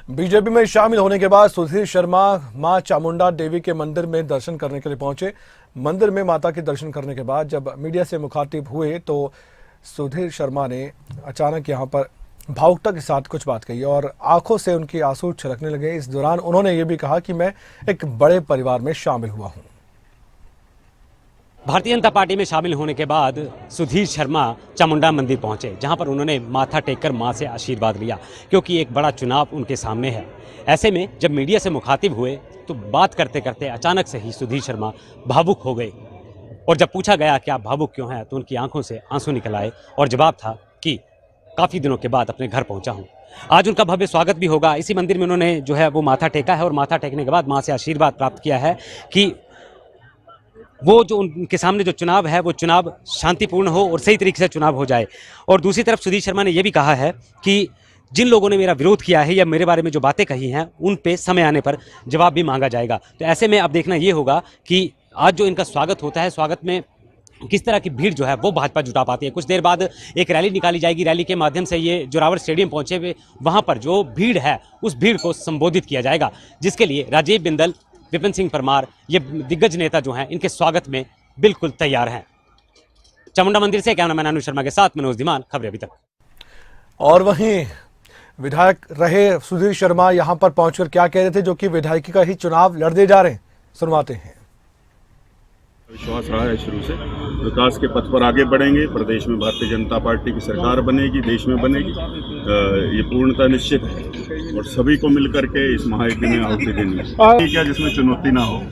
BJP में शामिल होने के बाद सुधीर शर्मा मां चामुंडा देवी के मंदिर में दर्शन करने के लिए पहुंचे। मंदिर में माता के दर्शन करने के बाद जब मीडिया से मुखातिब हुए तो सुधीर शर्मा ने अचानक यहां पर भावुकता के साथ कुछ बात कही और आंखों से उनके आंसू छलकने लगे। इस दौरान उन्होंने ये भी कहा कि मैं एक बड़े परिवार में शामिल हुआ हूं। भारतीय जनता पार्टी में शामिल होने के बाद सुधीर शर्मा चामुंडा मंदिर पहुंचे, जहां पर उन्होंने माथा टेककर मां से आशीर्वाद लिया, क्योंकि एक बड़ा चुनाव उनके सामने है। ऐसे में जब मीडिया से मुखातिब हुए तो बात करते करते अचानक से ही सुधीर शर्मा भावुक हो गए और जब पूछा गया कि आप भावुक क्यों हैं तो उनकी आंखों से आंसू निकल आए और जवाब था कि काफ़ी दिनों के बाद अपने घर पहुंचा हूं। आज उनका भव्य स्वागत भी होगा। इसी मंदिर में उन्होंने जो है वो माथा टेका है और माथा टेकने के बाद मां से आशीर्वाद प्राप्त किया है कि वो जो उनके सामने जो चुनाव है वो चुनाव शांतिपूर्ण हो और सही तरीके से चुनाव हो जाए। और दूसरी तरफ सुधीर शर्मा ने यह भी कहा है कि जिन लोगों ने मेरा विरोध किया है या मेरे बारे में जो बातें कही हैं उन पे समय आने पर जवाब भी मांगा जाएगा। तो ऐसे में अब देखना ये होगा कि आज जो इनका स्वागत होता है, स्वागत में किस तरह की भीड़ जो है वो भाजपा जुटा पाती है। कुछ देर बाद एक रैली निकाली जाएगी। रैली के माध्यम से ये जोरावर स्टेडियम पहुंचे हुए वहां पर जो भीड़ है उस भीड़ को संबोधित किया जाएगा, जिसके लिए राजीव बिंदल, विपिन सिंह परमार, ये दिग्गज नेता जो हैं इनके स्वागत में बिल्कुल तैयार हैं। चामुंडा मंदिर से कैमरामैन अनु शर्मा के साथ मनोज धीमान, खबरें अभी तक। और वहीं विधायक रहे सुधीर शर्मा यहां पर पहुंचकर क्या कह रहे थे, जो कि विधायकी का ही चुनाव लड़ने जा रहे हैं, सुनवाते हैं। विश्वास रहा है शुरू से, विकास के पथ पर आगे बढ़ेंगे। प्रदेश में भारतीय जनता पार्टी की सरकार बनेगी, देश में बनेगी, ये पूर्णतः निश्चित है और सभी को मिलकर के इस महायज्ञ में आहुति देनी है, क्या जिसमें चुनौती ना हो।